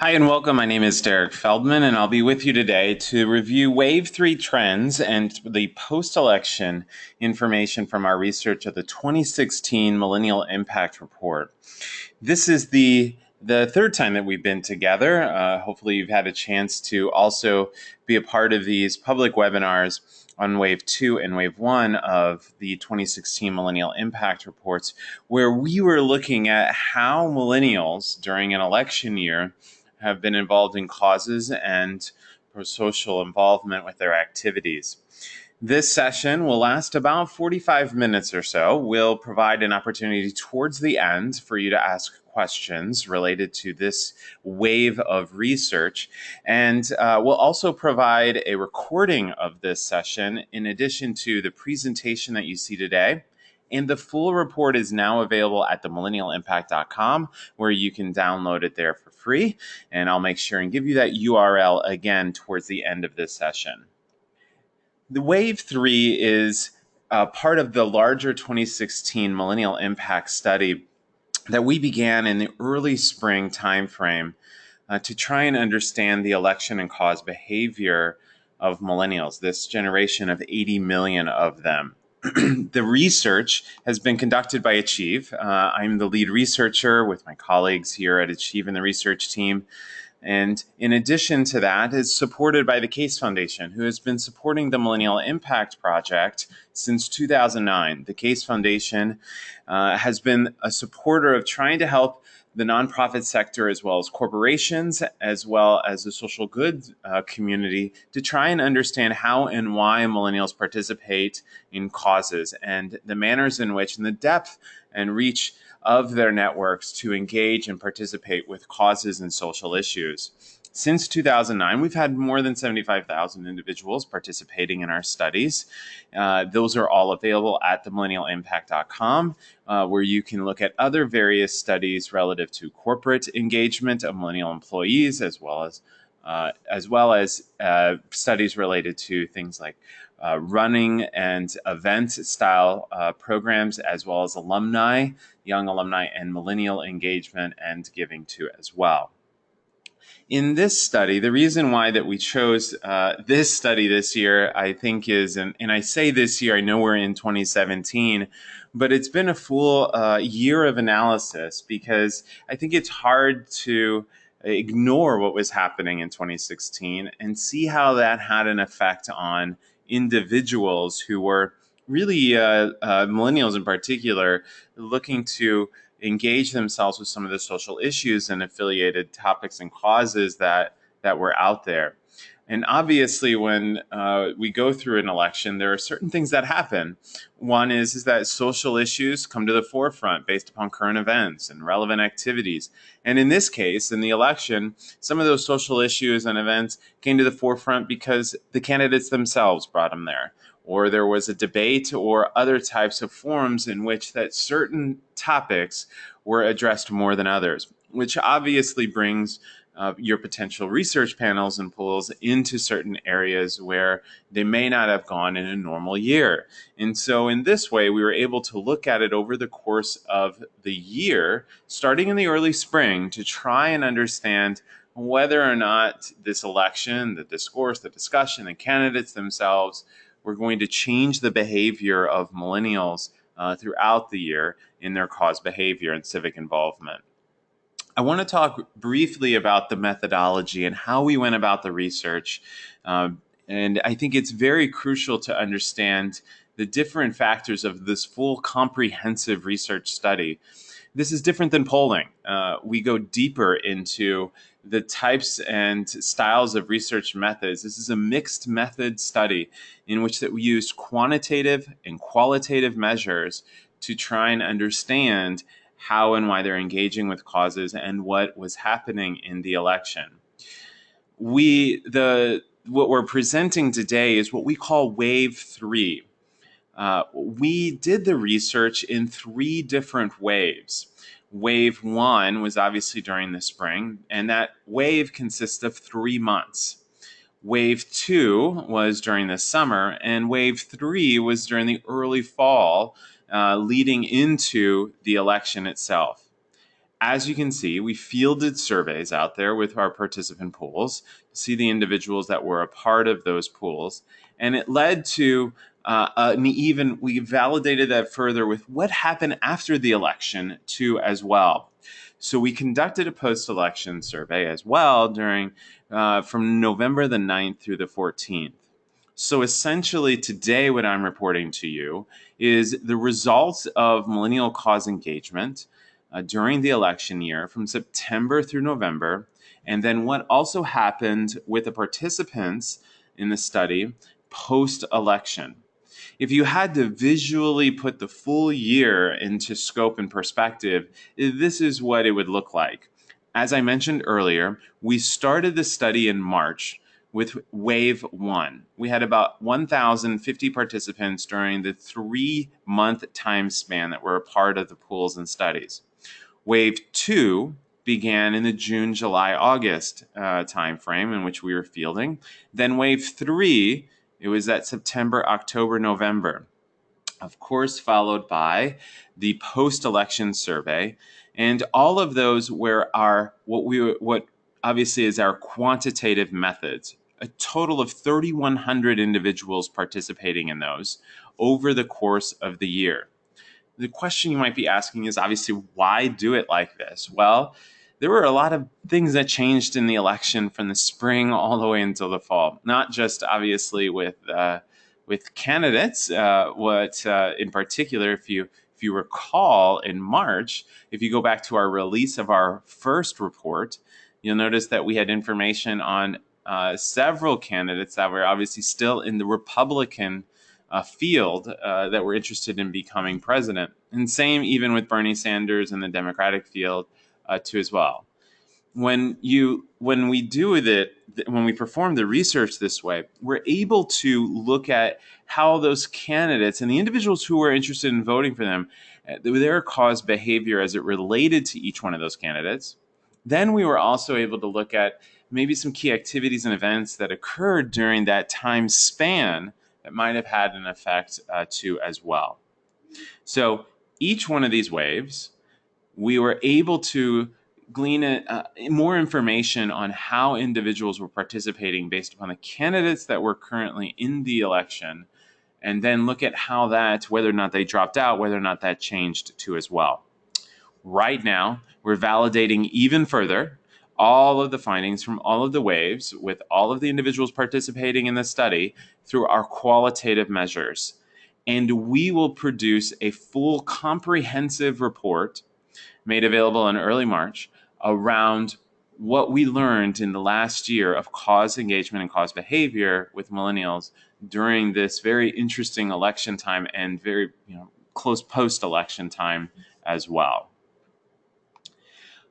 Hi and welcome. My name is Derek Feldman, and I'll be with you today to review Wave 3 trends and the post-election information from our research of the 2016 Millennial Impact Report. This is the third time that we've been together. Hopefully you've had a chance to also be a part of these public webinars on Wave 2 and Wave 1 of the 2016 Millennial Impact Reports, where we were looking at how millennials during an election year have been involved in causes and pro-social involvement with their activities. This session will last about 45 minutes or so. We'll provide an opportunity towards the end for you to ask questions related to this wave of research. And we'll also provide a recording of this session in addition to the presentation that you see today. And the full report is now available at the millennialimpact.com, where you can download it there for free. And I'll make sure and give you that URL again towards the end of this session. The Wave 3 is part of the larger 2016 Millennial Impact Study that we began in the early spring timeframe to try and understand the election and cause behavior of millennials, this generation of 80 million of them. The research has been conducted by Achieve. I'm the lead researcher with my colleagues here at Achieve and the research team. And in addition to that, is supported by the Case Foundation, who has been supporting the Millennial Impact Project since 2009. The Case Foundation has been a supporter of trying to help the nonprofit sector, as well as corporations, as well as the social good community, to try and understand how and why millennials participate in causes and the manners in which and the depth and reach of their networks to engage and participate with causes and social issues. Since 2009, we've had more than 75,000 individuals participating in our studies. Those are all available at themillennialimpact.com, where you can look at other various studies relative to corporate engagement of millennial employees, as well as studies related to things like running and event style programs, as well as alumni, young alumni, and millennial engagement and giving too as well. In this study, the reason why that we chose this study this year, I think is, and I say this year, I know we're in 2017, but it's been a full year of analysis, because I think it's hard to ignore what was happening in 2016 and see how that had an effect on individuals who were really, millennials in particular, looking to engage themselves with some of the social issues and affiliated topics and causes that were out there. And obviously, when we go through an election, there are certain things that happen. One is that social issues come to the forefront based upon current events and relevant activities. And in this case, in the election, some of those social issues and events came to the forefront because the candidates themselves brought them there, or there was a debate or other types of forums in which that certain topics were addressed more than others, which obviously brings your potential research panels and pools into certain areas where they may not have gone in a normal year. And so in this way, we were able to look at it over the course of the year, starting in the early spring, to try and understand whether or not this election, the discourse, the discussion, the candidates themselves were going to change the behavior of millennials throughout the year in their cause behavior and civic involvement. I want to talk briefly about the methodology and how we went about the research. And I think it's very crucial to understand the different factors of this full comprehensive research study. This is different than polling. We go deeper into the types and styles of research methods. This is a mixed method study in which that we used quantitative and qualitative measures to try and understand how and why they're engaging with causes and what was happening in the election. What we're presenting today is what we call Wave 3. We did the research in 3 different waves. Wave 1 was obviously during the spring, and that wave consists of 3 months. Wave 2 was during the summer, and Wave 3 was during the early fall, leading into the election itself. As you can see, we fielded surveys out there with our participant pools to see the individuals that were a part of those pools. And it led to we validated that further with what happened after the election too as well. So we conducted a post-election survey as well during from November the 9th through the 14th. So essentially today what I'm reporting to you is the results of millennial cause engagement during the election year from September through November, and then what also happened with the participants in the study post-election. If you had to visually put the full year into scope and perspective, this is what it would look like. As I mentioned earlier, we started the study in March with wave 1. We had about 1,050 participants during the 3-month time span that were a part of the pools and studies. Wave 2 began in the June, July, August timeframe in which we were fielding. Then wave 3, it was that September, October, November. Of course, followed by the post-election survey. And all of those were what obviously is our quantitative methods. A total of 3,100 individuals participating in those over the course of the year. The question you might be asking is obviously, why do it like this? Well, there were a lot of things that changed in the election from the spring all the way until the fall. Not just obviously with candidates, in particular, if you recall, in March, if you go back to our release of our first report, you'll notice that we had information on several candidates that were obviously still in the Republican field that were interested in becoming president. And same even with Bernie Sanders and the Democratic field too as well. When we perform the research this way, we're able to look at how those candidates and the individuals who were interested in voting for them, their cause behavior as it related to each one of those candidates. Then we were also able to look at maybe some key activities and events that occurred during that time span that might have had an effect too as well. So each one of these waves, we were able to glean more information on how individuals were participating based upon the candidates that were currently in the election, and then look at how whether or not they dropped out, whether or not that changed too as well. Right now, we're validating even further all of the findings from all of the waves with all of the individuals participating in the study through our qualitative measures. And we will produce a full comprehensive report made available in early March around what we learned in the last year of cause engagement and cause behavior with millennials during this very interesting election time and very close post-election time as well.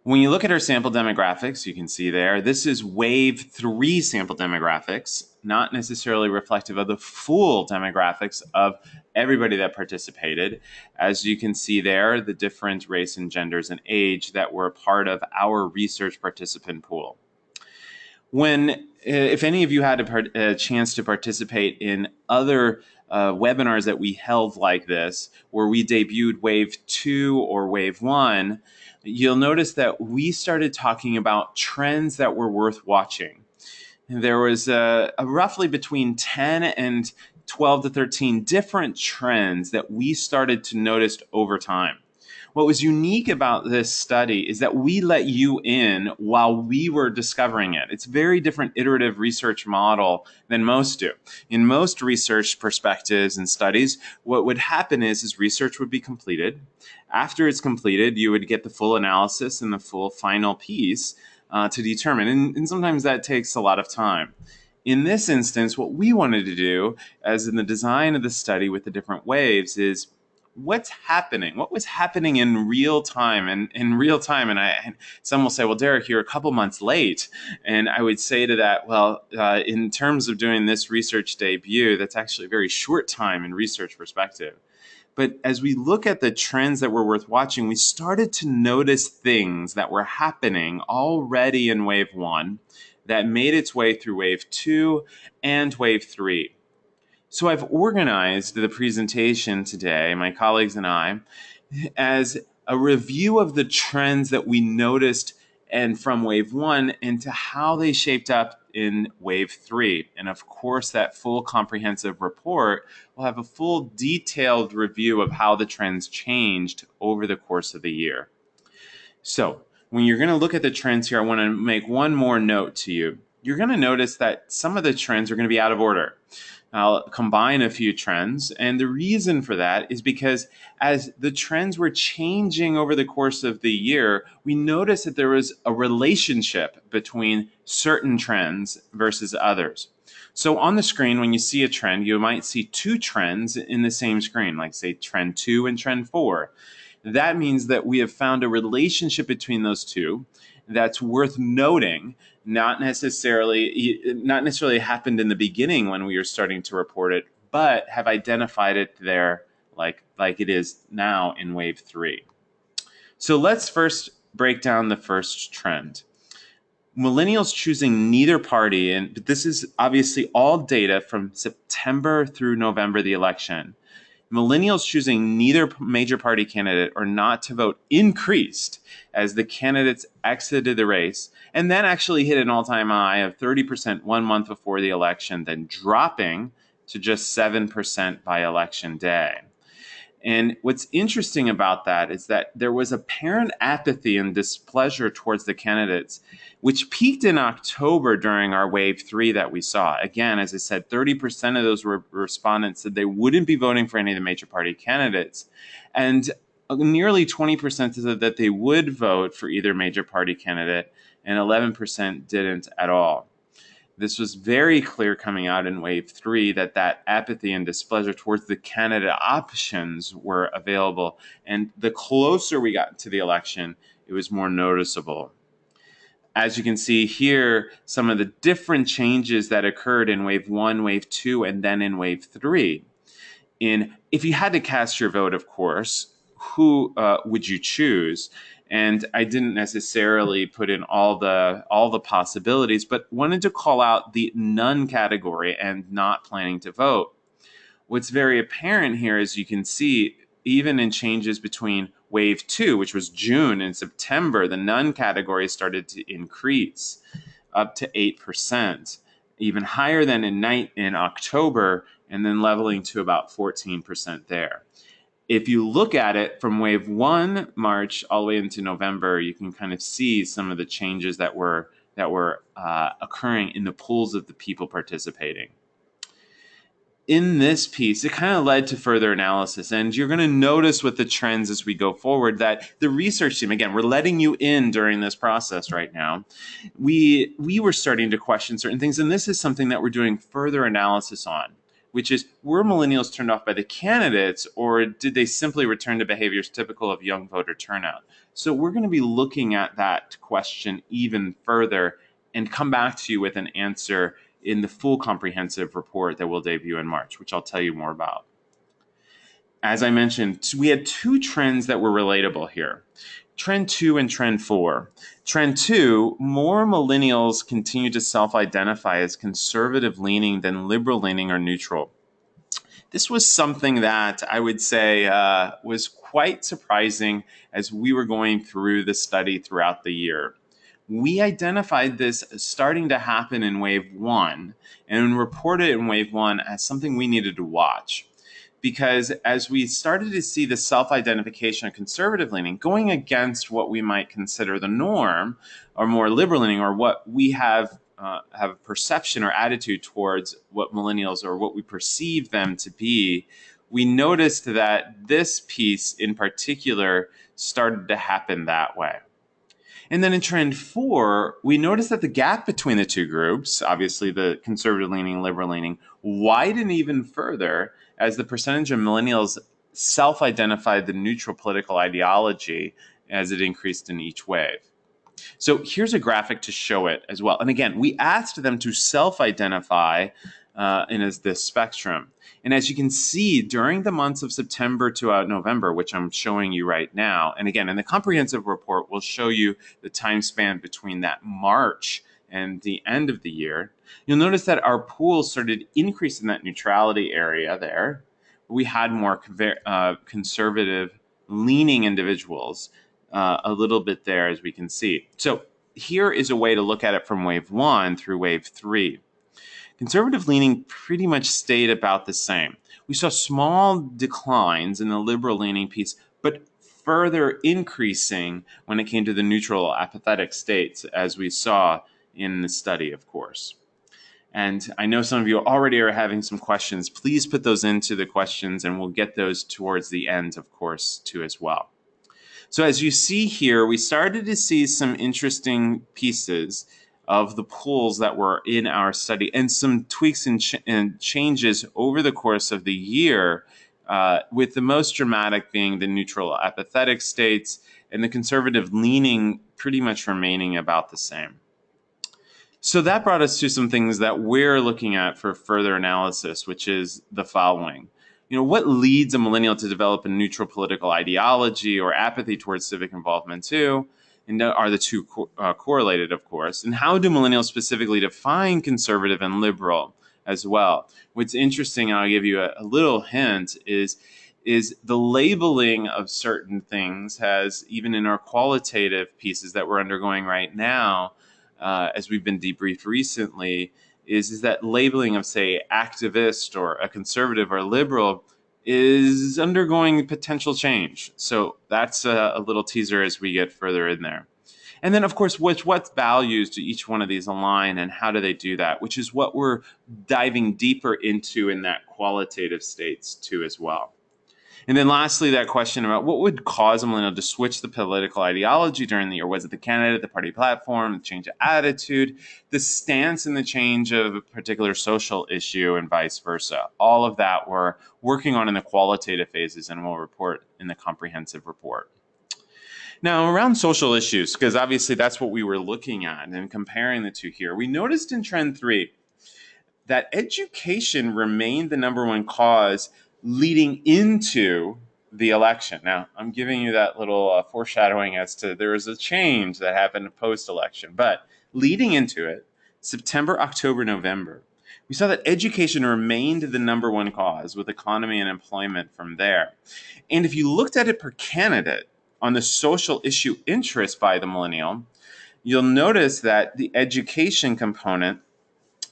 When you look at our sample demographics, you can see there, this is wave 3 sample demographics, not necessarily reflective of the full demographics of everybody that participated. As you can see there, the different race and genders and age that were a part of our research participant pool. If any of you had a chance to participate in other webinars that we held like this, where we debuted wave 2 or wave 1, you'll notice that we started talking about trends that were worth watching. There was a roughly between 10 and 12 to 13 different trends that we started to notice over time. What was unique about this study is that we let you in while we were discovering it. It's a very different iterative research model than most do. In most research perspectives and studies, what would happen is research would be completed. After it's completed, you would get the full analysis and the full final piece to determine. And sometimes that takes a lot of time. In this instance, what we wanted to do, as in the design of the study with the different waves, is what's happening? What was happening in real time? And in real time, and some will say, well, Derek, you're a couple months late. And I would say to that, well, in terms of doing this research debut, that's actually a very short time in research perspective. But as we look at the trends that were worth watching, we started to notice things that were happening already in wave 1 that made its way through wave 2 and wave 3. So I've organized the presentation today, my colleagues and I, as a review of the trends that we noticed and from wave 1 into how they shaped up in wave 3. And of course, that full comprehensive report will have a full detailed review of how the trends changed over the course of the year. So when you're going to look at the trends here, I want to make one more note to you. You're going to notice that some of the trends are going to be out of order. I'll combine a few trends, and the reason for that is because as the trends were changing over the course of the year, we noticed that there was a relationship between certain trends versus others. So on the screen, when you see a trend, you might see two trends in the same screen, like say trend 2 and trend 4. That means that we have found a relationship between those two that's worth noting, not necessarily happened in the beginning when we were starting to report it, but have identified it there like it is now in wave 3. So let's first break down the first trend. Millennials choosing neither party, and this is obviously all data from September through November, the election. Millennials choosing neither major party candidate or not to vote increased as the candidates exited the race, and then actually hit an all-time high of 30% 1 month before the election, then dropping to just 7% by election day. And what's interesting about that is that there was apparent apathy and displeasure towards the candidates, which peaked in October during our wave 3 that we saw. Again, as I said, 30% of those respondents said they wouldn't be voting for any of the major party candidates. And nearly 20% said that they would vote for either major party candidate, and 11% didn't at all. This was very clear coming out in wave 3 that apathy and displeasure towards the candidate options were available. And the closer we got to the election, it was more noticeable. As you can see here, some of the different changes that occurred in wave 1, wave 2, and then in wave 3. If you had to cast your vote, of course, who would you choose? And I didn't necessarily put in all the possibilities, but wanted to call out the none category and not planning to vote. What's very apparent here, as you can see, even in changes between wave 2, which was June and September, the none category started to increase up to 8%, even higher than in October, and then leveling to about 14% there. If you look at it from wave 1, March, all the way into November, you can kind of see some of the changes that were occurring in the pools of the people participating. In this piece, it kind of led to further analysis, and you're going to notice with the trends as we go forward that the research team, again, we're letting you in during this process right now, we were starting to question certain things, and this is something that we're doing further analysis on, which is, were millennials turned off by the candidates, or did they simply return to behaviors typical of young voter turnout? So we're going to be looking at that question even further and come back to you with an answer in the full comprehensive report that will debut in March, which I'll tell you more about. As I mentioned, we had two trends that were relatable here. Trend 2 and Trend 4. Trend 2, more millennials continue to self-identify as conservative-leaning than liberal-leaning or neutral. This was something that I would say was quite surprising as we were going through the study throughout the year. We identified this starting to happen in wave 1 and reported it in wave 1 as something we needed to watch. Because as we started to see the self-identification of conservative leaning going against what we might consider the norm, or more liberal leaning, or what we have a perception or attitude towards what millennials or what we perceive them to be, we noticed that this piece in particular started to happen that way. And then in Trend 4, we noticed that the gap between the two groups, obviously the conservative leaning and liberal leaning, widened even further as the percentage of millennials self-identified the neutral political ideology as it increased in each wave. So here's a graphic to show it as well. And again, we asked them to self-identify in this spectrum. And as you can see, during the months of September to November, which I'm showing you right now, and again, in the comprehensive report, we'll show you the time span between that March and the end of the year, you'll notice that our pool started increasing that neutrality area there. We had more conservative leaning individuals a little bit there, as we can see. So here is a way to look at it from wave 1 through wave 3. Conservative leaning pretty much stayed about the same. We saw small declines in the liberal leaning piece, but further increasing when it came to the neutral apathetic states, as we saw in the study, of course. And I know some of you already are having some questions. Please put those into the questions, and we'll get those towards the end, of course, too, as well. So as you see here, we started to see some interesting pieces of the pools that were in our study and some tweaks and changes over the course of the year, with the most dramatic being the neutral apathetic states and the conservative leaning pretty much remaining about the same. So that brought us to some things that we're looking at for further analysis, which is the following. What leads a millennial to develop a neutral political ideology or apathy towards civic involvement too? And are the two correlated, of course? And how do millennials specifically define conservative and liberal as well? What's interesting, and I'll give you a little hint, is the labeling of certain things has, even in our qualitative pieces that we're undergoing right now, as we've been debriefed recently, is that labeling of, say, activist or a conservative or liberal is undergoing potential change. So that's a little teaser as we get further in there. And then, of course, what values do each one of these align, and how do they do that, which is what we're diving deeper into in that qualitative states too as well. And then lastly, that question about what would cause a millennial to switch the political ideology during the year. Was it the candidate, the party platform, the change of attitude, the stance and the change of a particular social issue, and vice versa? All of that we're working on in the qualitative phases, and we'll report in the comprehensive report. Now, around social issues, because obviously that's what we were looking at and comparing the two here, we noticed in trend 3 that education remained the number one cause leading into the election. Now, I'm giving you that little foreshadowing as to there was a change that happened post-election. But leading into it, September, October, November, we saw that education remained the number one cause, with economy and employment from there. And if you looked at it per candidate on the social issue interest by the millennial, you'll notice that the education component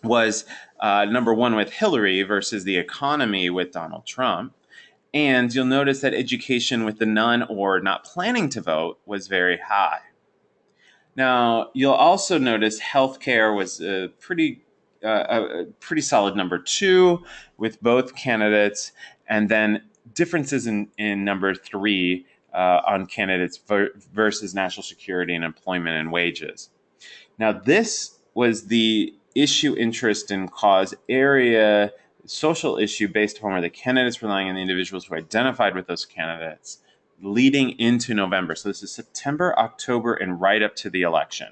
was number one with Hillary versus the economy with Donald Trump. And you'll notice that education with the none or not planning to vote was very high. Now, you'll also notice healthcare was a pretty solid number 2 with both candidates, and then differences in number 3 on candidates versus national security and employment and wages. Now, this was the issue, interest, and cause area, social issue based upon where the candidates relying on the individuals who identified with those candidates leading into November. So this is September, October, and right up to the election,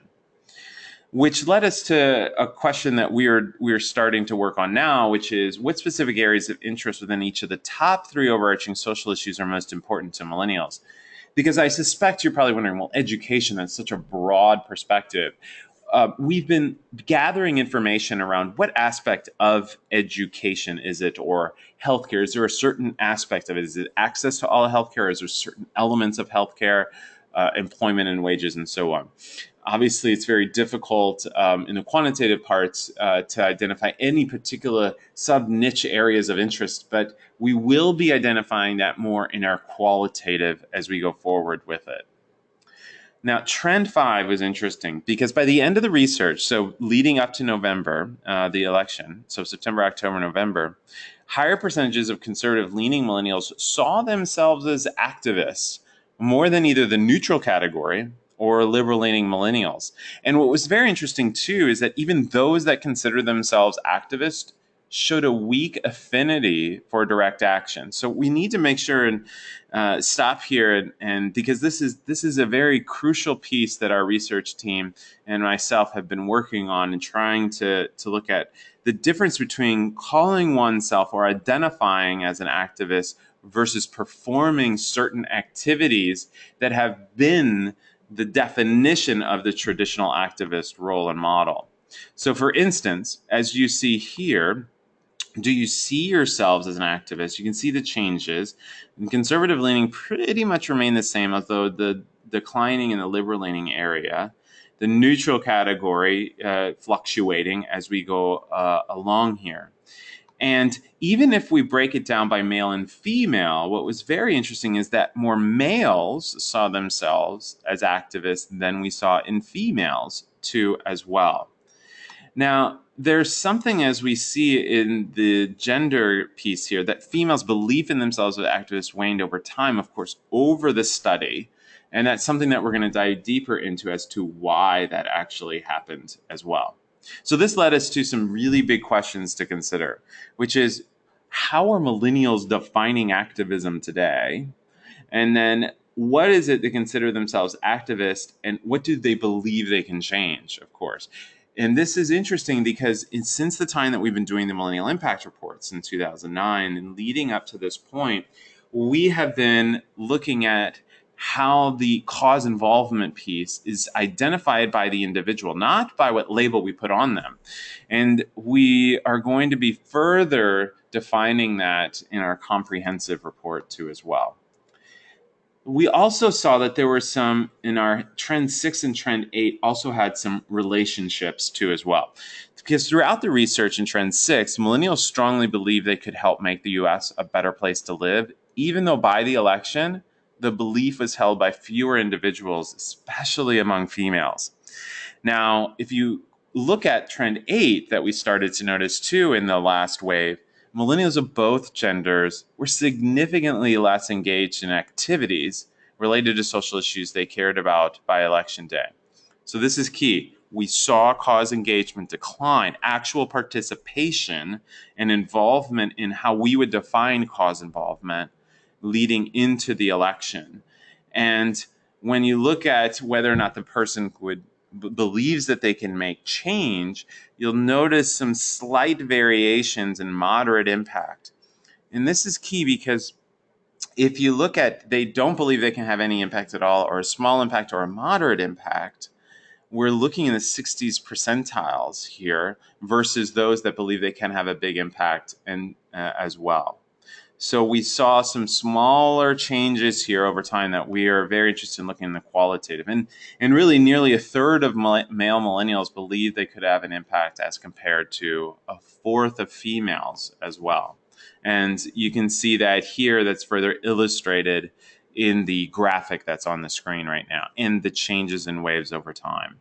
which led us to a question that we're starting to work on now, which is what specific areas of interest within each of the top 3 overarching social issues are most important to millennials? Because I suspect you're probably wondering, well, education, that's such a broad perspective. We've been gathering information around what aspect of education is it, or healthcare. Is there a certain aspect of it? Is it access to all healthcare? Is there certain elements of healthcare, employment and wages, and so on? Obviously, it's very difficult in the quantitative parts to identify any particular sub-niche areas of interest, but we will be identifying that more in our qualitative as we go forward with it. Now, trend 5 was interesting because by the end of the research, so leading up to November, the election, so September, October, November, higher percentages of conservative-leaning millennials saw themselves as activists more than either the neutral category or liberal-leaning millennials. And what was very interesting, too, is that even those that consider themselves activists showed a weak affinity for direct action. So we need to make sure and stop here, and because this is a very crucial piece that our research team and myself have been working on and trying to look at the difference between calling oneself or identifying as an activist versus performing certain activities that have been the definition of the traditional activist role and model. So for instance, as you see here, Do you see yourselves as an activist? You can see the changes. And conservative leaning pretty much remain the same, although the declining in the liberal leaning area. The neutral category fluctuating as we go along here. And even if we break it down by male and female, what was very interesting is that more males saw themselves as activists than we saw in females too as well. Now, there's something as we see in the gender piece here that females' belief in themselves as activists waned over time, of course, over the study. And that's something that we're going to dive deeper into as to why that actually happened as well. So this led us to some really big questions to consider, which is how are millennials defining activism today? And then what is it they consider themselves activists, and what do they believe they can change, of course? And this is interesting because since the time that we've been doing the Millennial Impact Reports in 2009 and leading up to this point, we have been looking at how the cause involvement piece is identified by the individual, not by what label we put on them. And we are going to be further defining that in our comprehensive report too as well. We also saw that there were some in our trend 6 and trend 8 also had some relationships too as well. Because throughout the research in trend 6, millennials strongly believe they could help make the US a better place to live, even though by the election, the belief was held by fewer individuals, especially among females. Now, if you look at trend 8 that we started to notice too in the last wave, millennials of both genders were significantly less engaged in activities related to social issues they cared about by election day. So this is key. We saw cause engagement decline, actual participation and involvement in how we would define cause involvement leading into the election. And when you look at whether or not the person believes that they can make change, you'll notice some slight variations in moderate impact. And this is key because if you look at they don't believe they can have any impact at all, or a small impact or a moderate impact, we're looking in the 60s percentiles here versus those that believe they can have a big impact and as well. So we saw some smaller changes here over time that we are very interested in looking in the qualitative. And really nearly a third of male millennials believe they could have an impact as compared to a fourth of females as well. And you can see that here that's further illustrated in the graphic that's on the screen right now in the changes in waves over time.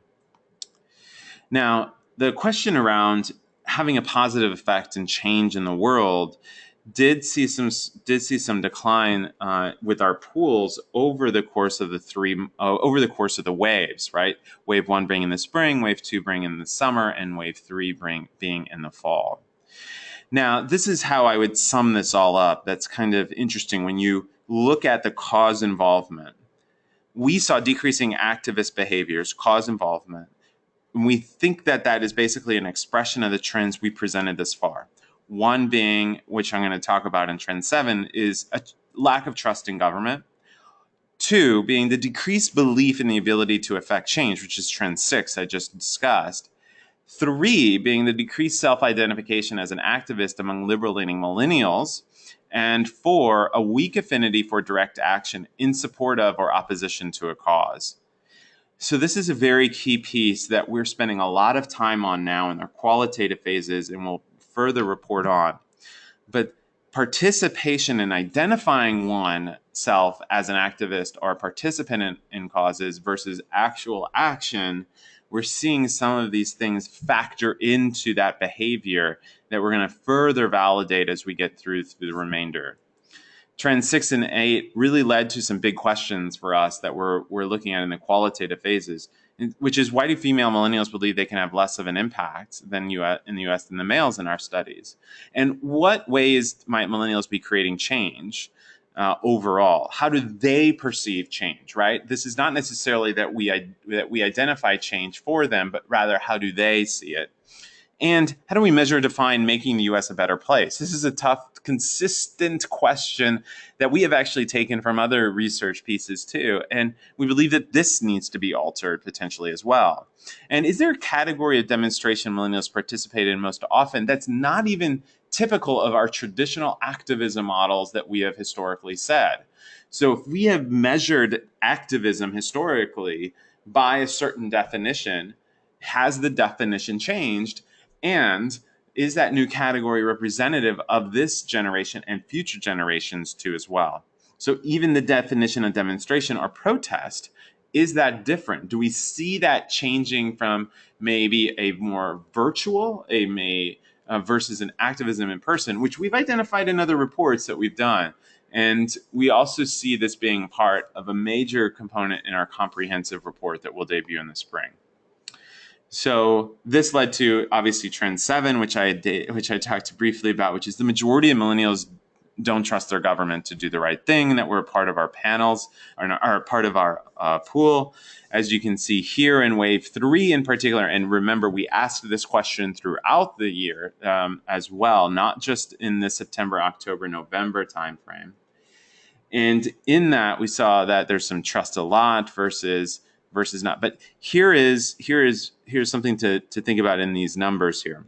Now, the question around having a positive effect and change in the world did see some decline with our pools over the course of the waves, right? Wave 1 being in the spring, wave 2 being in the summer, and wave 3 being in the fall. Now, this is how I would sum this all up. That's kind of interesting when you look at the cause involvement. We saw decreasing activist behaviors, cause involvement. And we think that that is basically an expression of the trends we presented this far. One being, which I'm going to talk about in trend 7, is a lack of trust in government. 2 being the decreased belief in the ability to affect change, which is trend 6 I just discussed. 3 being the decreased self-identification as an activist among liberal-leaning millennials. And 4, a weak affinity for direct action in support of or opposition to a cause. So this is a very key piece that we're spending a lot of time on now in our qualitative phases, and we'll further report on. But participation in identifying oneself as an activist or a participant in causes versus actual action, we're seeing some of these things factor into that behavior that we're going to further validate as we get through the remainder. Trend 6 and 8 really led to some big questions for us that we're looking at in the qualitative phases, which is why do female millennials believe they can have less of an impact than in the US than the males in our studies? And what ways might millennials be creating change overall? How do they perceive change, right? This is not necessarily that we identify change for them, but rather how do they see it? And how do we measure and define making the US a better place? This is a tough, consistent question that we have actually taken from other research pieces too. And we believe that this needs to be altered potentially as well. And is there a category of demonstration millennials participate in most often that's not even typical of our traditional activism models that we have historically said. So if we have measured activism historically by a certain definition, has the definition changed? And is that new category representative of this generation and future generations too as well? So even the definition of demonstration or protest, is that different? Do we see that changing from maybe a more virtual, versus an activism in person, which we've identified in other reports that we've done? And we also see this being part of a major component in our comprehensive report that we'll debut in the spring. So this led to obviously trend 7, which I talked briefly about, which is the majority of millennials don't trust their government to do the right thing, that were a part of our panels, or are part of our pool. As you can see here in wave 3 in particular, and remember, we asked this question throughout the year as well, not just in the September, October, November timeframe. And in that, we saw that there's some trust a lot versus not. But here's something to think about in these numbers here.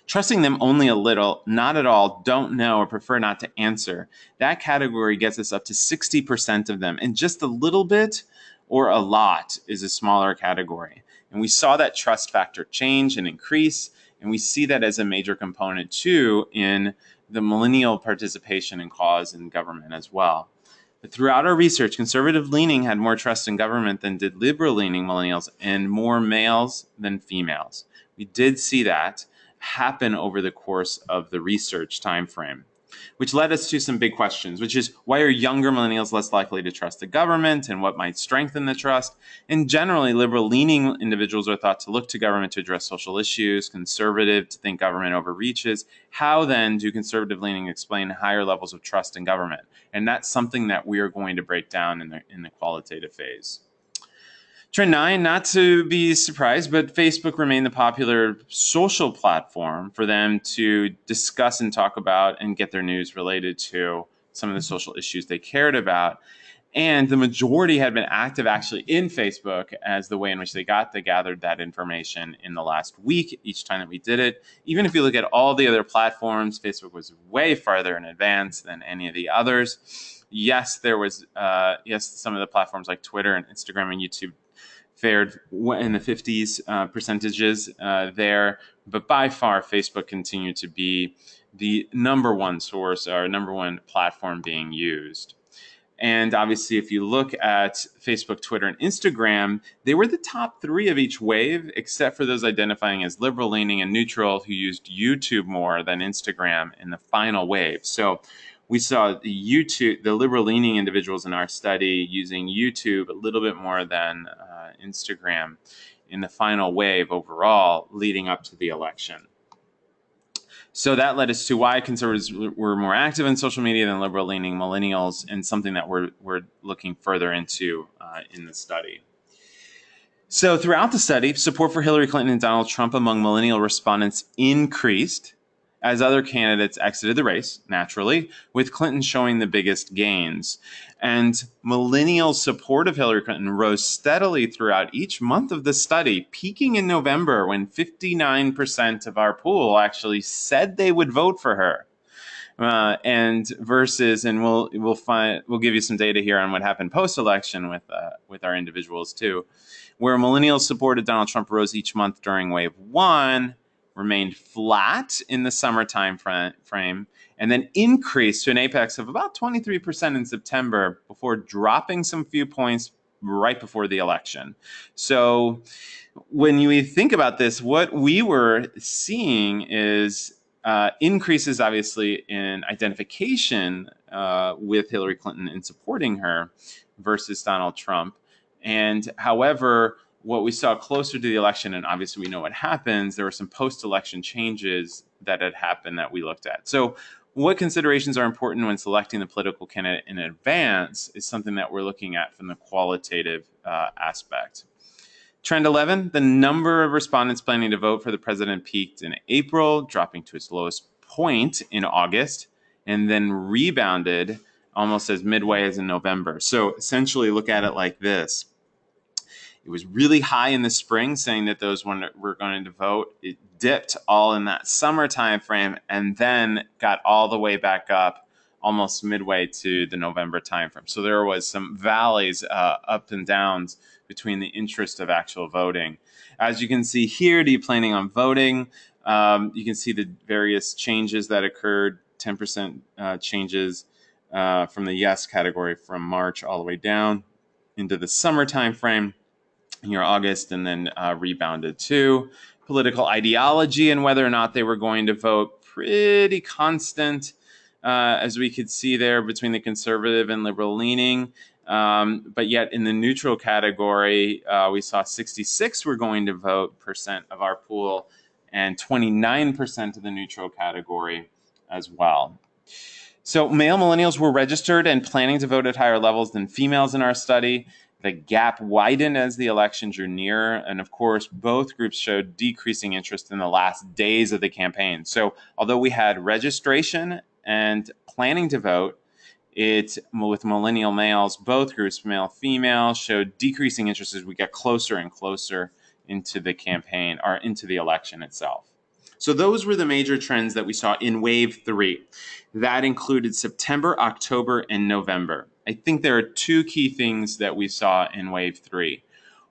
Trusting them only a little, not at all, don't know, or prefer not to answer. That category gets us up to 60% of them. And just a little bit or a lot is a smaller category. And we saw that trust factor change and increase. And we see that as a major component too in the millennial participation in cause and government as well. But throughout our research, conservative leaning had more trust in government than did liberal leaning millennials, and more males than females. We did see that happen over the course of the research timeframe, which led us to some big questions, which is, why are younger millennials less likely to trust the government, and what might strengthen the trust? And generally, liberal-leaning individuals are thought to look to government to address social issues, conservative to think government overreaches. How then do conservative-leaning explain higher levels of trust in government? And that's something that we are going to break down in the qualitative phase. Trend 9, not to be surprised, but Facebook remained the popular social platform for them to discuss and talk about and get their news related to some of the social issues they cared about. And the majority had been active actually in Facebook as the way in which they gathered that information in the last week, each time that we did it. Even if you look at all the other platforms, Facebook was way farther in advance than any of the others. Yes, there was, some of the platforms like Twitter and Instagram and YouTube fared in the 50s percentages there, but by far Facebook continued to be the number one source or number one platform being used. And obviously, if you look at Facebook, Twitter, and Instagram, they were the top 3 of each wave, except for those identifying as liberal leaning and neutral, who used YouTube more than Instagram in the final wave. So we saw the liberal-leaning individuals in our study using YouTube a little bit more than Instagram in the final wave overall leading up to the election. So that led us to why conservatives were more active in social media than liberal-leaning millennials, and something that we're looking further into in the study. So throughout the study, support for Hillary Clinton and Donald Trump among millennial respondents increased as other candidates exited the race, naturally, with Clinton showing the biggest gains. And millennial support of Hillary Clinton rose steadily throughout each month of the study, peaking in November when 59% of our pool actually said they would vote for her. We'll give you some data here on what happened post-election with our individuals too, where millennials supported Donald Trump rose each month during wave 1, remained flat in the summer time frame, and then increased to an apex of about 23% in September before dropping some few points right before the election. So when you think about this, what we were seeing is increases, obviously, in identification with Hillary Clinton and supporting her versus Donald Trump. And however, what we saw closer to the election, and obviously we know what happens, there were some post-election changes that had happened that we looked at. So what considerations are important when selecting the political candidate in advance is something that we're looking at from the qualitative aspect. Trend 11, the number of respondents planning to vote for the president peaked in April, dropping to its lowest point in August, and then rebounded almost as midway as in November. So essentially look at it like this. It was really high in the spring, saying that those were going to vote. It dipped all in that summer time frame and then got all the way back up almost midway to the November timeframe. So there was some valleys, up and downs between the interest of actual voting. As you can see here, do you planning on voting? You can see the various changes that occurred, 10% changes from the yes category from March all the way down into the summer timeframe, here August, and then rebounded too. Political ideology and whether or not they were going to vote, pretty constant, as we could see there between the conservative and liberal leaning. But yet in the neutral category, we saw 66 were going to vote percent of our pool and 29% of the neutral category as well. So male millennials were registered and planning to vote at higher levels than females in our study. The gap widened as the election drew nearer. And of course, both groups showed decreasing interest in the last days of the campaign. So although we had registration and planning to vote, with millennial males, both groups, male, female, showed decreasing interest as we get closer and closer into the campaign or into the election itself. So those were the major trends that we saw in wave 3. That included September, October, and November. I think there are two key things that we saw in wave 3.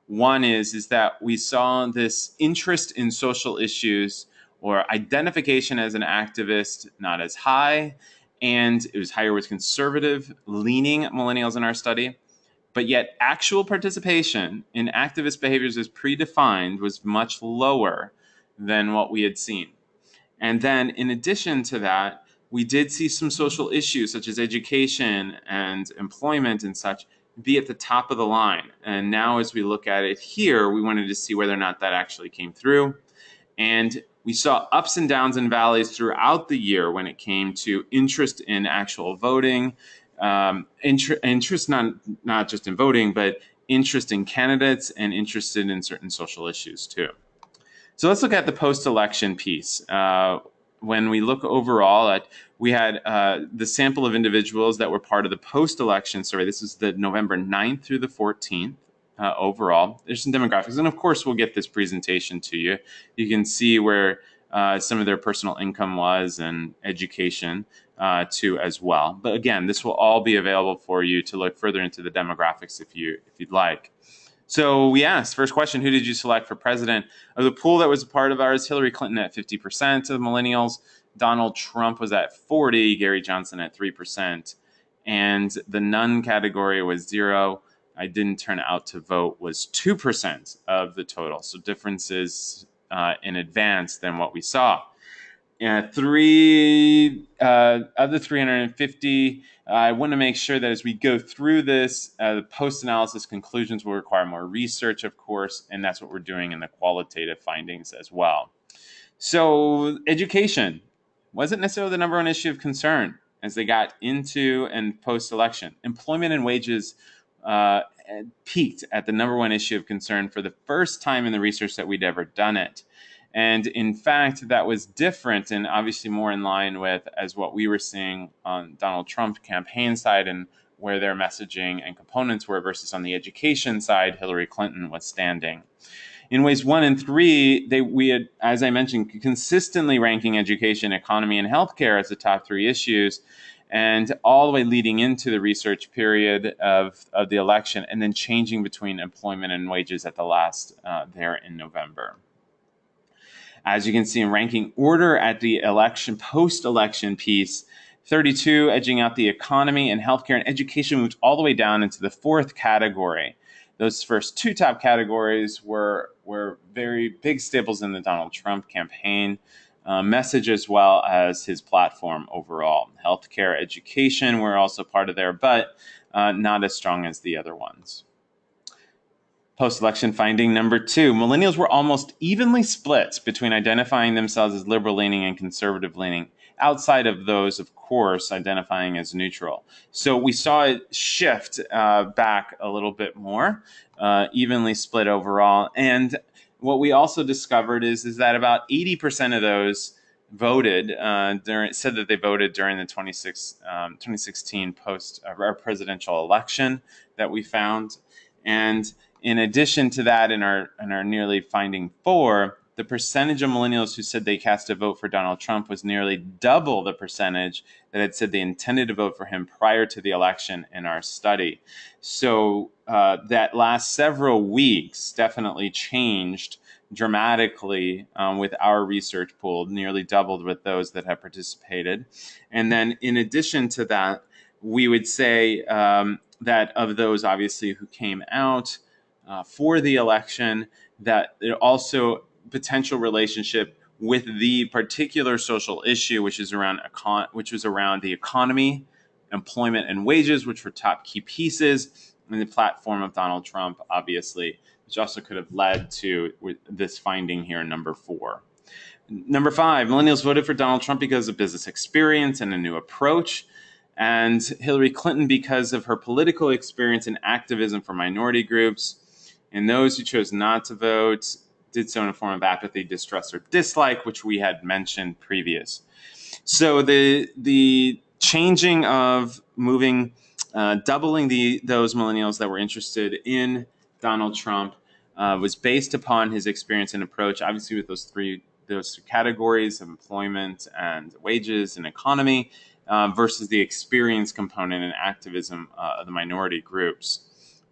One is that we saw this interest in social issues or identification as an activist not as high, and it was higher with conservative leaning millennials in our study. But yet actual participation in activist behaviors as predefined was much lower than what we had seen. And then in addition to that, we did see some social issues such as education and employment and such be at the top of the line. And now as we look at it here, we wanted to see whether or not that actually came through. And we saw ups and downs and valleys throughout the year when it came to interest in actual voting, interest not just in voting, but interest in candidates and interested in certain social issues too. So let's look at the post-election piece. When we look overall at, we had the sample of individuals that were part of the post-election survey. This is the November 9th through the 14th overall. There's some demographics, and of course we'll get this presentation to you. You can see where some of their personal income was and education too as well. But again, this will all be available for you to look further into the demographics if you'd like. So we asked, first question, who did you select for president? Of the pool that was a part of ours, Hillary Clinton at 50% of millennials, Donald Trump was at 40%, Gary Johnson at 3%, and the none category was 0. I didn't turn out to vote was 2% of the total. So differences in advance than what we saw. Three of the 350, I want to make sure that as we go through this, the post-analysis conclusions will require more research, of course, and that's what we're doing in the qualitative findings as well. So education wasn't necessarily the number one issue of concern as they got into and post-election. Employment and wages peaked at the number one issue of concern for the first time in the research that we'd ever done it. And in fact, that was different and obviously more in line with as what we were seeing on Donald Trump's campaign side and where their messaging and components were versus on the education side, Hillary Clinton was standing. In ways 1 and 3, we had, as I mentioned, consistently ranking education, economy, and healthcare as the top 3 issues, and all the way leading into the research period of the election, and then changing between employment and wages at the last there in November. As you can see in ranking order at the election, post-election piece, 32 edging out the economy and healthcare and education moved all the way down into the 4th category. Those first 2 top categories were very big staples in the Donald Trump campaign message as well as his platform overall. Healthcare, education were also part of there, but not as strong as the other ones. Post-election finding number 2, millennials were almost evenly split between identifying themselves as liberal-leaning and conservative-leaning, outside of those, of course, identifying as neutral. So we saw it shift back a little bit more, evenly split overall. And what we also discovered is that about 80% of those voted, said that they voted during the 2016 presidential election that we found. And In addition to that, in our nearly finding 4, the percentage of millennials who said they cast a vote for Donald Trump was nearly double the percentage that had said they intended to vote for him prior to the election in our study. So that last several weeks definitely changed dramatically with our research pool, nearly doubled with those that have participated. And then in addition to that, we would say that of those obviously who came out for the election, that there also potential relationship with the particular social issue, which is around the economy, employment, and wages, which were top key pieces in the platform of Donald Trump, obviously, which also could have led to this finding here in number 4. Number 5, millennials voted for Donald Trump because of business experience and a new approach, and Hillary Clinton because of her political experience and activism for minority groups. And those who chose not to vote did so in a form of apathy, distrust, or dislike, which we had mentioned previous. So the changing of moving, doubling those millennials that were interested in Donald Trump was based upon his experience and approach, obviously with those three categories of employment and wages and economy, versus the experience component and activism of the minority groups.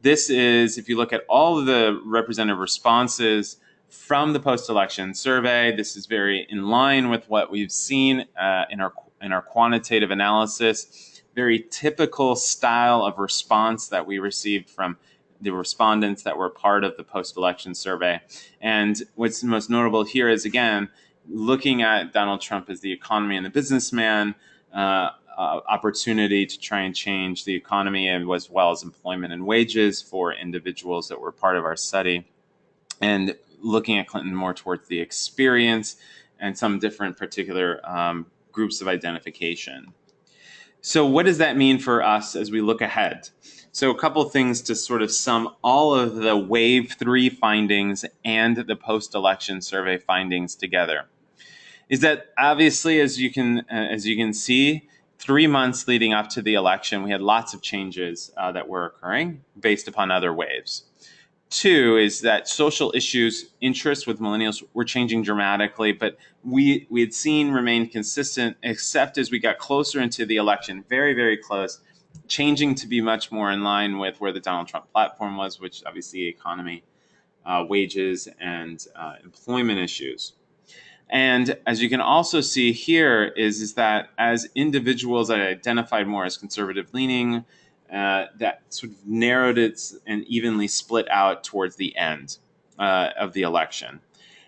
This is, if you look at all of the representative responses from the post-election survey, this is very in line with what we've seen in our quantitative analysis. Very typical style of response that we received from the respondents that were part of the post-election survey. And what's most notable here is, again, looking at Donald Trump as the economy and the businessman, opportunity to try and change the economy as well as employment and wages for individuals that were part of our study, and looking at Clinton more towards the experience and some different particular groups of identification. So what does that mean for us as we look ahead? So a couple of things to sort of sum all of the Wave 3 findings and the post-election survey findings together is that obviously, as you can see, 3 months leading up to the election, we had lots of changes that were occurring based upon other waves. 2 is that social issues interests with millennials were changing dramatically, but we had seen remain consistent, except as we got closer into the election, very, very close, changing to be much more in line with where the Donald Trump platform was, which obviously economy, wages, and employment issues. And as you can also see here is that as individuals that identified more as conservative leaning, that sort of narrowed it and evenly split out towards the end of the election.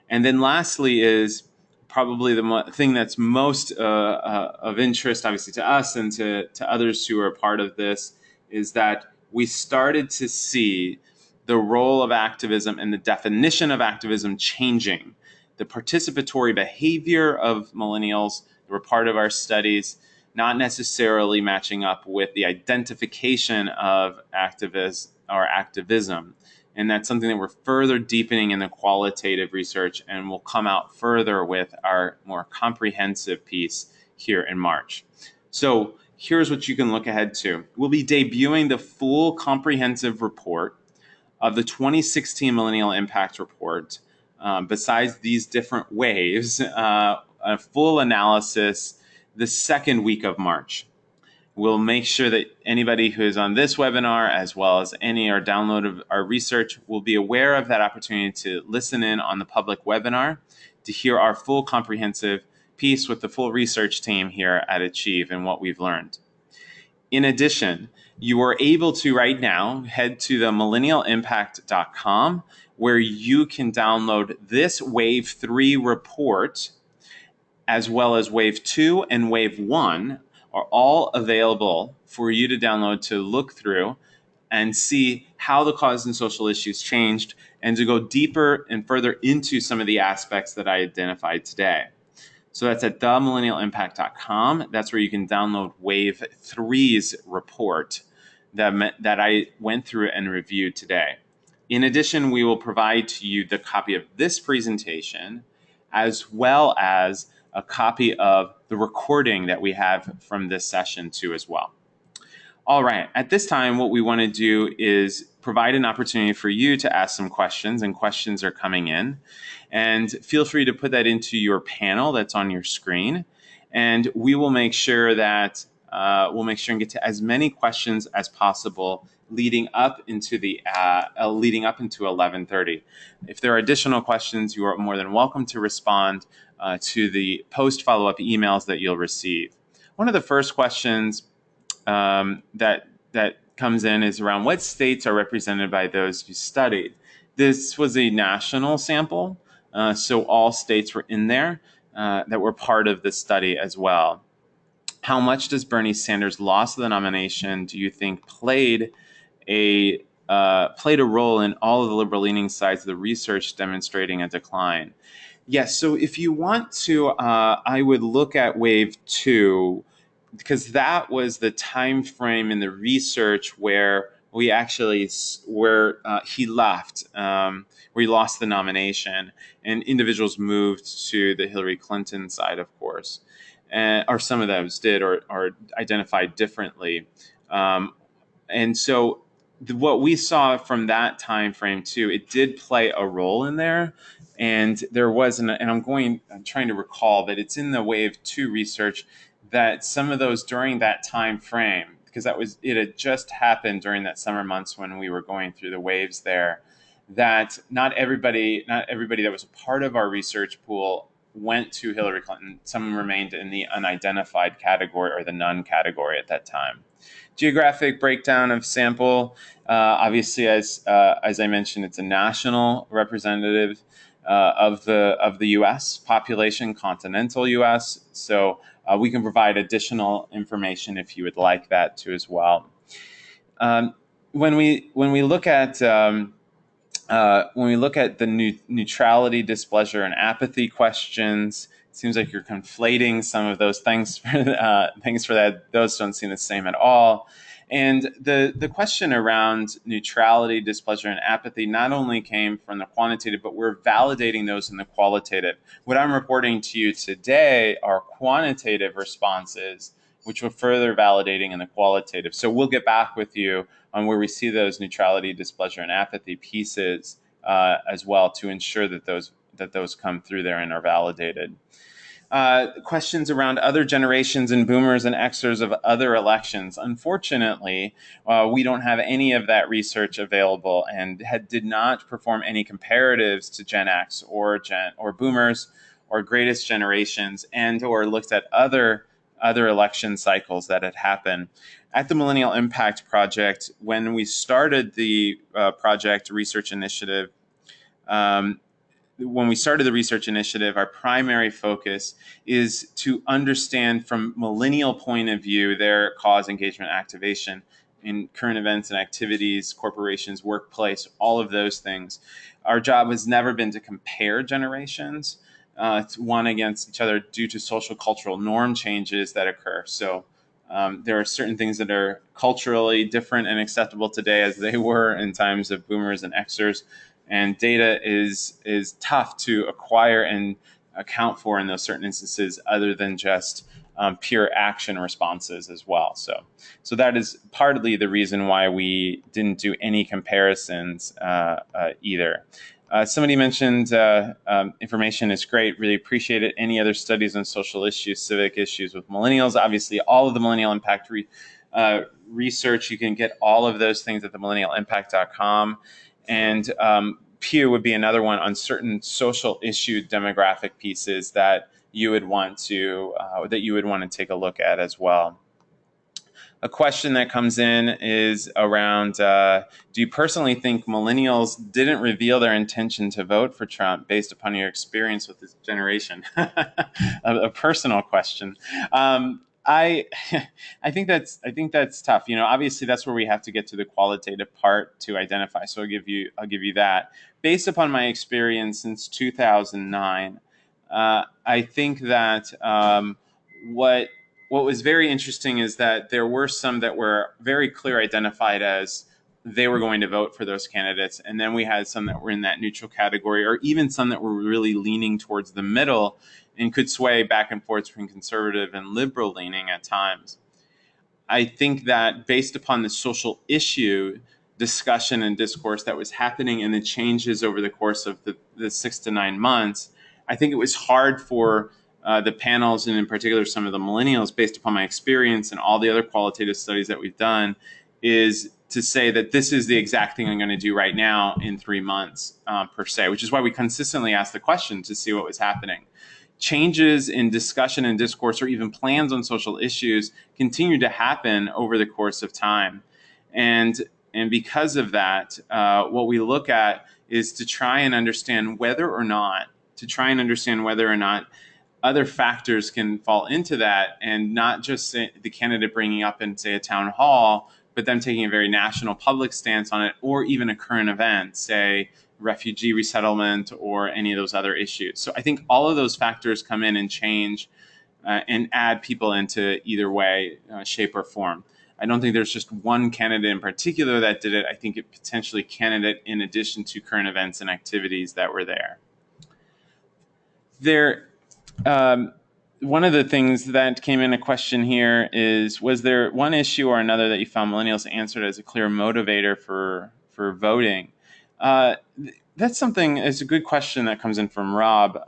And then lastly is probably the thing that's most of interest, obviously, to us and to others who are part of this, is that we started to see the role of activism and the definition of activism changing. The participatory behavior of millennials that were part of our studies not necessarily matching up with the identification of activists or activism. And that's something that we're further deepening in the qualitative research, and will come out further with our more comprehensive piece here in March. So here's what you can look ahead to. We'll be debuting the full comprehensive report of the 2016 Millennial Impact Report. Besides these different waves, a full analysis the second week of March. We'll make sure that anybody who is on this webinar, as well as any or download of our research, will be aware of that opportunity to listen in on the public webinar to hear our full comprehensive piece with the full research team here at Achieve and what we've learned. In addition, you are able to right now head to the millennialimpact.com, where you can download this Wave 3 report, as well as Wave 2 and Wave 1 are all available for you to download to look through and see how the cause and social issues changed, and to go deeper and further into some of the aspects that I identified today. So that's at themillennialimpact.com. That's where you can download Wave 3's report that I went through and reviewed today. In addition, we will provide to you the copy of this presentation, as well as a copy of the recording that we have from this session too as well. All right. At this time, what we want to do is provide an opportunity for you to ask some questions, and questions are coming in. And feel free to put that into your panel that's on your screen, and we will make sure that and get to as many questions as possible leading up into 11:30. If there are additional questions, you are more than welcome to respond to the post follow-up emails that you'll receive. One of the first questions that comes in is around what states are represented by those you studied. This was a national sample, so all states were in there that were part of the study as well. How much does Bernie Sanders' loss of the nomination do you think played a role in all of the liberal-leaning sides of the research demonstrating a decline? Yes, so if you want to, I would look at wave 2, because that was the time frame in the research where we actually he left, where he lost the nomination, and individuals moved to the Hillary Clinton side, of course, or some of those did, or identified differently, and so what we saw from that time frame too, it did play a role in there. And there was, and I'm trying to recall that it's in the wave 2 research that some of those during that time frame, because it had just happened during that summer months when we were going through the waves there, that not everybody that was a part of our research pool went to Hillary Clinton. Some remained in the unidentified category or the none category at that time. Geographic breakdown of sample, obviously, as I mentioned, it's a national representative of the U.S. population, continental U.S. So we can provide additional information if you would like that too as well. When we look at the neutrality, displeasure, and apathy questions, it seems like you're conflating some of those things for that. Those don't seem the same at all. And the question around neutrality, displeasure, and apathy not only came from the quantitative, but we're validating those in the qualitative. What I'm reporting to you today are quantitative responses, which we're further validating in the qualitative. So we'll get back with you on where we see those neutrality, displeasure, and apathy pieces as well, to ensure that those come through there and are validated. Questions around other generations and boomers and Xers of other elections. Unfortunately, we don't have any of that research available, and did not perform any comparatives to Gen X or boomers or greatest generations, and or looked at other election cycles that had happened. At the Millennial Impact Project, when we started the project research initiative, our primary focus is to understand from millennial point of view their cause, engagement, activation in current events and activities, corporations, workplace, all of those things. Our job has never been to compare generations one against each other due to social cultural norm changes that occur. So there are certain things that are culturally different and acceptable today as they were in times of boomers and Xers. And data is tough to acquire and account for in those certain instances, other than just pure action responses as well. So that is partly the reason why we didn't do any comparisons either. Somebody mentioned information is great. Really appreciate it. Any other studies on social issues, civic issues with millennials? Obviously, all of the Millennial Impact research, you can get all of those things at the millennialimpact.com. And Pew would be another one on certain social issue demographic pieces that you would want to take a look at as well. A question that comes in is around, do you personally think millennials didn't reveal their intention to vote for Trump based upon your experience with this generation? a personal question. I think that's tough. Obviously that's where we have to get to the qualitative part to identify. So I'll give you that. Based upon my experience since 2009, I think that what was very interesting is that there were some that were very clear identified as they were going to vote for those candidates. And then we had some that were in that neutral category, or even some that were really leaning towards the middle and could sway back and forth between conservative and liberal leaning at times. I think that based upon the social issue discussion and discourse that was happening and the changes over the course of the 6 to 9 months, I think it was hard for the panels, and in particular some of the millennials, based upon my experience and all the other qualitative studies that we've done, is to say that this is the exact thing I'm going to do right now in 3 months per se, which is why we consistently asked the question to see what was happening. Changes in discussion and discourse, or even plans on social issues, continue to happen over the course of time. And because of that, what we look at is to try and understand whether or not other factors can fall into that, and not just the candidate bringing up in, say, a town hall, but them taking a very national public stance on it, or even a current event, say refugee resettlement or any of those other issues. So I think all of those factors come in and change and add people into either way, shape, or form. I don't think there's just one candidate in particular that did it. I think it potentially candidate in addition to current events and activities that were there. One of the things that came in a question here is, was there one issue or another that you found millennials answered as a clear motivator for voting? That's something, it's a good question that comes in from Rob.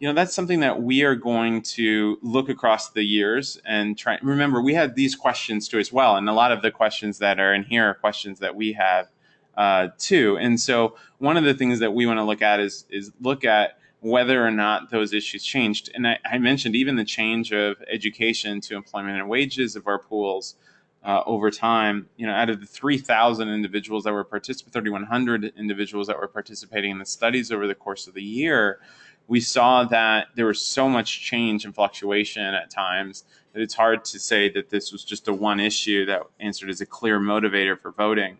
That's something that we are going to look across the years and try. Remember, we had these questions too as well. And a lot of the questions that are in here are questions that we have too. And so one of the things that we want to look at is look at whether or not those issues changed. And I mentioned even the change of education to employment and wages of our pools over time. Out of the 3,000 individuals that were 3,100 individuals that were participating in the studies over the course of the year, we saw that there was so much change and fluctuation at times that it's hard to say that this was just a one issue that answered as a clear motivator for voting.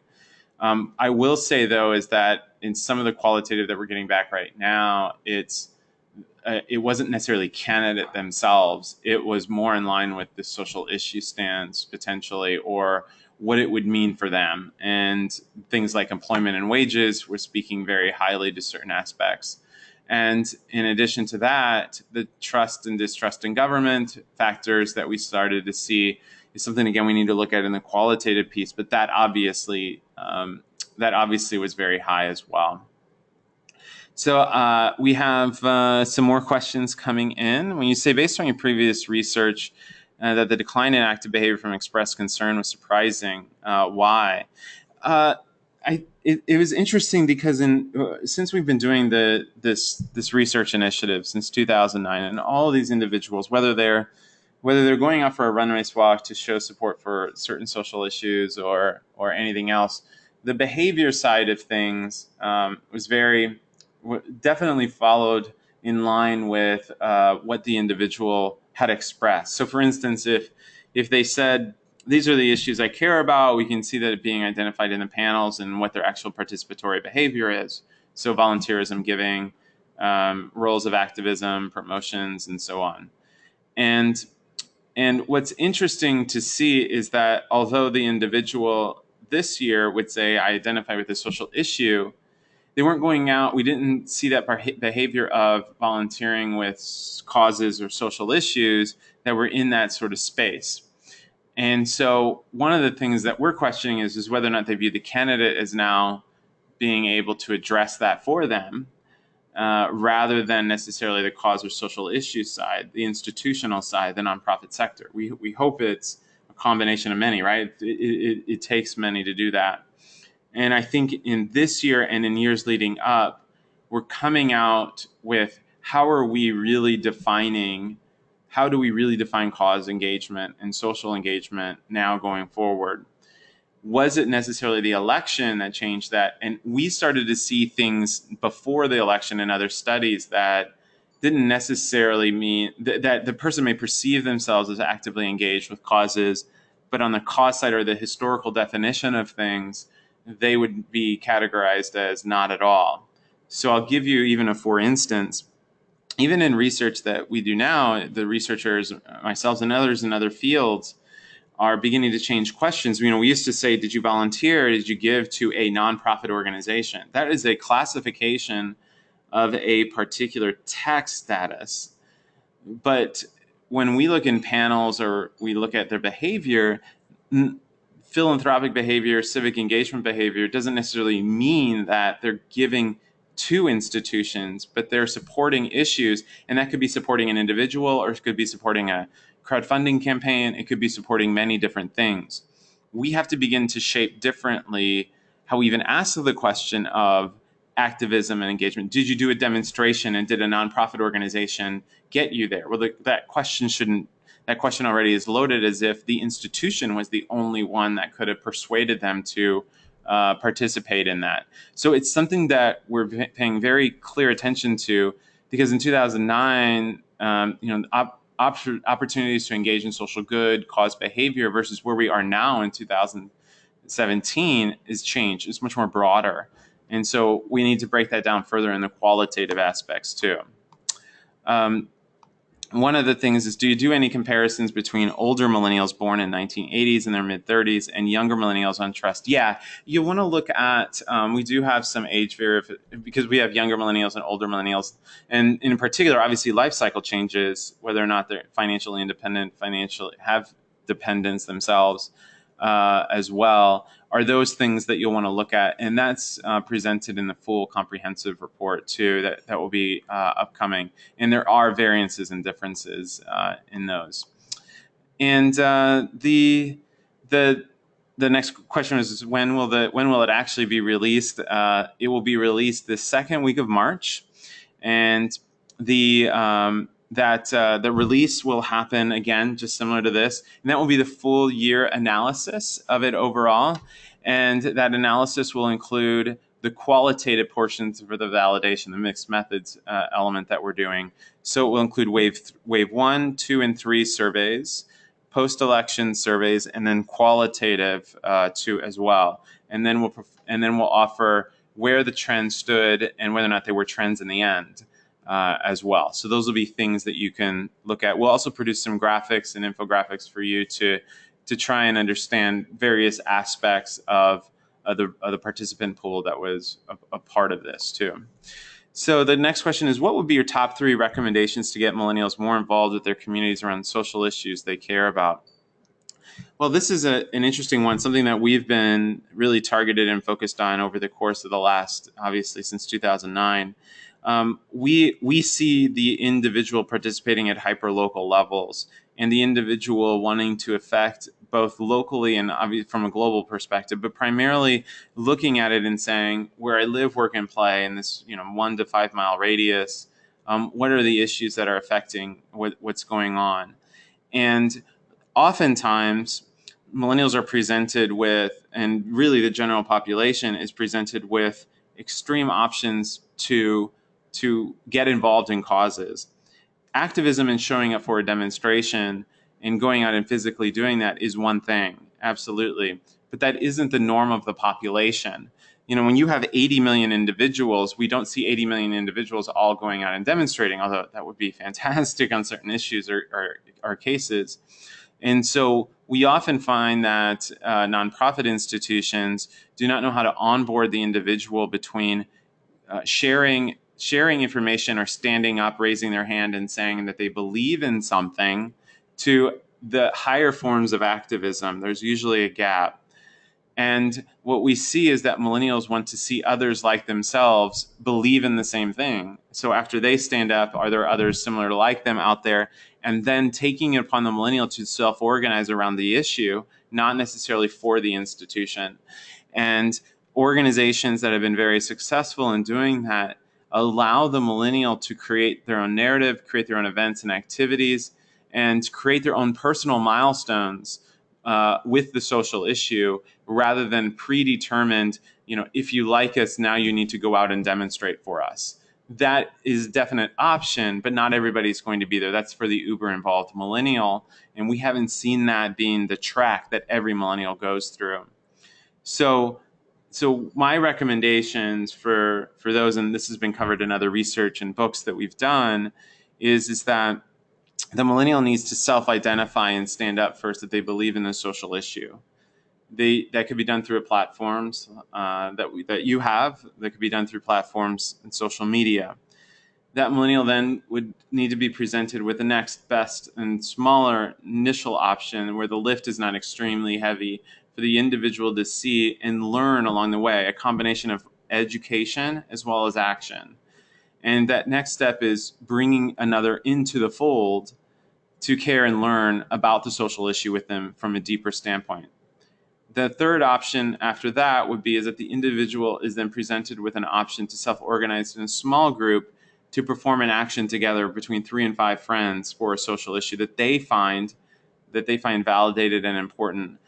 I will say, though, is that in some of the qualitative that we're getting back right now, it wasn't necessarily candidate themselves. It was more in line with the social issue stance, potentially, or what it would mean for them. And things like employment and wages were speaking very highly to certain aspects. And in addition to that, the trust and distrust in government factors that we started to see is something, again, we need to look at in the qualitative piece, but that obviously was very high as well. So we have some more questions coming in. When you say, based on your previous research, that the decline in active behavior from expressed concern was surprising, why? It was interesting because since we've been doing this research initiative since 2009, and all of these individuals, whether they're going out for a run, race, walk to show support for certain social issues or anything else, the behavior side of things was definitely followed in line with what the individual had expressed. So, for instance, if they said, these are the issues I care about, we can see that it being identified in the panels and what their actual participatory behavior is. So volunteerism, giving, roles of activism, promotions, and so on. And what's interesting to see is that although the individual this year would say, I identify with a social issue, they weren't going out. We didn't see that behavior of volunteering with causes or social issues that were in that sort of space. And so one of the things that we're questioning is whether or not they view the candidate as now being able to address that for them, rather than necessarily the cause or social issue side, the institutional side, the nonprofit sector. We hope it's a combination of many, right? It takes many to do that. And I think in this year and in years leading up, we're coming out with how do we really define cause engagement and social engagement now going forward? Was it necessarily the election that changed that? And we started to see things before the election in other studies that didn't necessarily mean that the person may perceive themselves as actively engaged with causes, but on the cause side or the historical definition of things, they would be categorized as not at all. So I'll give you even a for instance. Even in research that we do now, the researchers, myself and others in other fields, are beginning to change questions. We used to say, did you volunteer or did you give to a nonprofit organization? That is a classification of a particular tax status. But when we look in panels or we look at their behavior, philanthropic behavior, civic engagement behavior doesn't necessarily mean that they're giving to institutions, but they're supporting issues, and that could be supporting an individual, or it could be supporting a crowdfunding campaign. It could be supporting many different things. We have to begin to shape differently how we even ask the question of activism and engagement. Did you do a demonstration, and did a nonprofit organization get you there? Well, that question already is loaded as if the institution was the only one that could have persuaded them to participate in that. So it's something that we're paying very clear attention to, because in 2009, opportunities to engage in social good, cause behavior, versus where we are now in 2017 is changed. It's much more broader. And so we need to break that down further in the qualitative aspects too. One of the things is, do you do any comparisons between older millennials born in 1980s in their mid-30s and younger millennials on trust? Yeah, you want to look at, we do have some age verification, because we have younger millennials and older millennials. And in particular, obviously, life cycle changes, whether or not they're financially independent, financially have dependents themselves as well, are those things that you'll want to look at. And that's presented in the full comprehensive report too, that will be upcoming. And there are variances and differences in those. And the next question is when will it actually be released? It will be released the second week of March, and the release will happen again, just similar to this, and that will be the full year analysis of it overall. And that analysis will include the qualitative portions for the validation, the mixed methods element that we're doing. So it will include wave 1, 2, and 3 surveys, post-election surveys, and then qualitative 2 as well. And then we'll offer where the trend stood and whether or not they were trends in the end. As well. So those will be things that you can look at. We'll also produce some graphics and infographics for you to try and understand various aspects of the participant pool that was a part of this too. So the next question is, what would be your top 3 recommendations to get millennials more involved with their communities around social issues they care about? Well, this is an interesting one, something that we've been really targeted and focused on over the course of the last, obviously, since 2009. We see the individual participating at hyper-local levels, and the individual wanting to affect both locally and obviously from a global perspective, but primarily looking at it and saying, where I live, work, and play in this 1 to 5 mile radius, what are the issues that are affecting what's going on? And oftentimes, millennials are presented with, and really the general population is presented with, extreme options to get involved in causes. Activism and showing up for a demonstration and going out and physically doing that is one thing, absolutely. But that isn't the norm of the population. When you have 80 million individuals, we don't see 80 million individuals all going out and demonstrating, although that would be fantastic on certain issues or cases. And so we often find that nonprofit institutions do not know how to onboard the individual between sharing information or standing up, raising their hand and saying that they believe in something, to the higher forms of activism. There's usually a gap. And what we see is that millennials want to see others like themselves believe in the same thing. So after they stand up, are there others similar like them out there? And then taking it upon the millennial to self-organize around the issue, not necessarily for the institution. And organizations that have been very successful in doing that allow the millennial to create their own narrative, create their own events and activities, and create their own personal milestones with the social issue, rather than predetermined, if you like us, now you need to go out and demonstrate for us. That is a definite option, but not everybody's going to be there. That's for the uber-involved millennial, and we haven't seen that being the track that every millennial goes through. So my recommendations for those, and this has been covered in other research and books that we've done, is that the millennial needs to self-identify and stand up first that they believe in the social issue. That could be done through platforms that you have. That could be done through platforms and social media. that millennial then would need to be presented with the next best and smaller initial option where the lift is not extremely heavy for the individual to see and learn along the way, a combination of education as well as action. And that next step is bringing another into the fold to care and learn about the social issue with them from a deeper standpoint. The third option after that would be is that the individual is then presented with an option to self-organize in a small group to perform an action together between 3 and 5 friends for a social issue that they find validated and important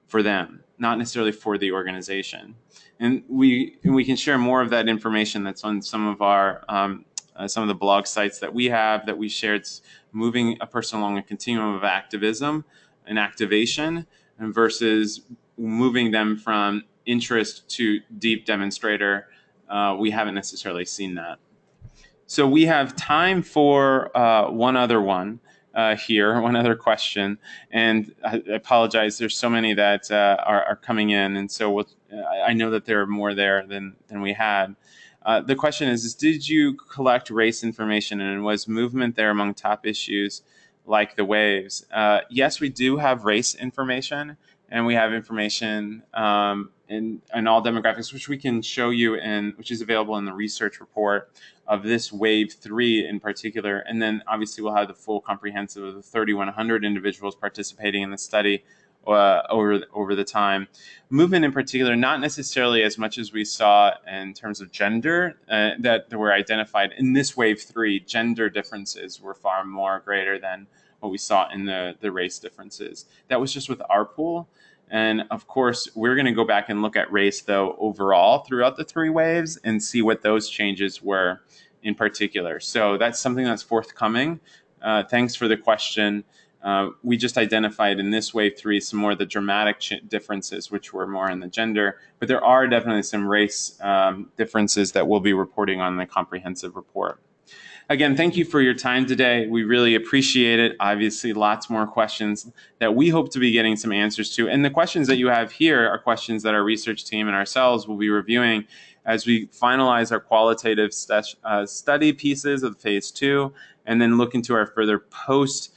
for them, not necessarily for the organization. And we can share more of that information that's on some of the blog sites that we have that we shared. It's moving a person along a continuum of activism and activation versus moving them from interest to deep demonstrator. We haven't necessarily seen that. So we have time for one other question. And I apologize, there's so many that are coming in. And so I know that there are more there than we had. The question is did you collect race information, and was movement there among top issues like the waves? Yes, we do have race information, and we have information in all demographics, which we can show you which is available in the research report of this wave 3 in particular. And then obviously we'll have the full comprehensive of the 3,100 individuals participating in the study over the time. Movement in particular, not necessarily as much as we saw in terms of gender that were identified in this wave 3. Gender differences were far more greater than what we saw in the race differences. That was just with our pool. And of course, we're going to go back and look at race, though, overall throughout the 3 waves and see what those changes were in particular. So that's something that's forthcoming. Thanks for the question. We just identified in this wave 3 some more of the dramatic differences, which were more in the gender. But there are definitely some race differences that we'll be reporting on the comprehensive report. Again, thank you for your time today. We really appreciate it. Obviously, lots more questions that we hope to be getting some answers to. And the questions that you have here are questions that our research team and ourselves will be reviewing as we finalize our qualitative study pieces of phase 2, and then look into our further post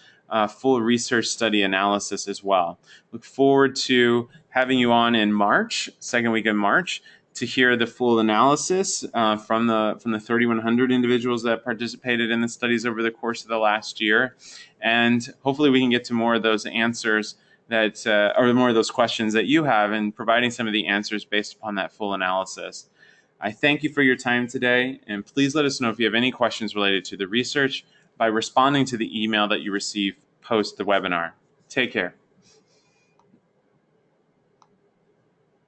full research study analysis as well. Look forward to having you on in March, second week of March, to hear the full analysis from the 3,100 individuals that participated in the studies over the course of the last year. And hopefully we can get to more of those answers or more of those questions that you have, and providing some of the answers based upon that full analysis. I thank you for your time today, and please let us know if you have any questions related to the research by responding to the email that you receive post the webinar. Take care.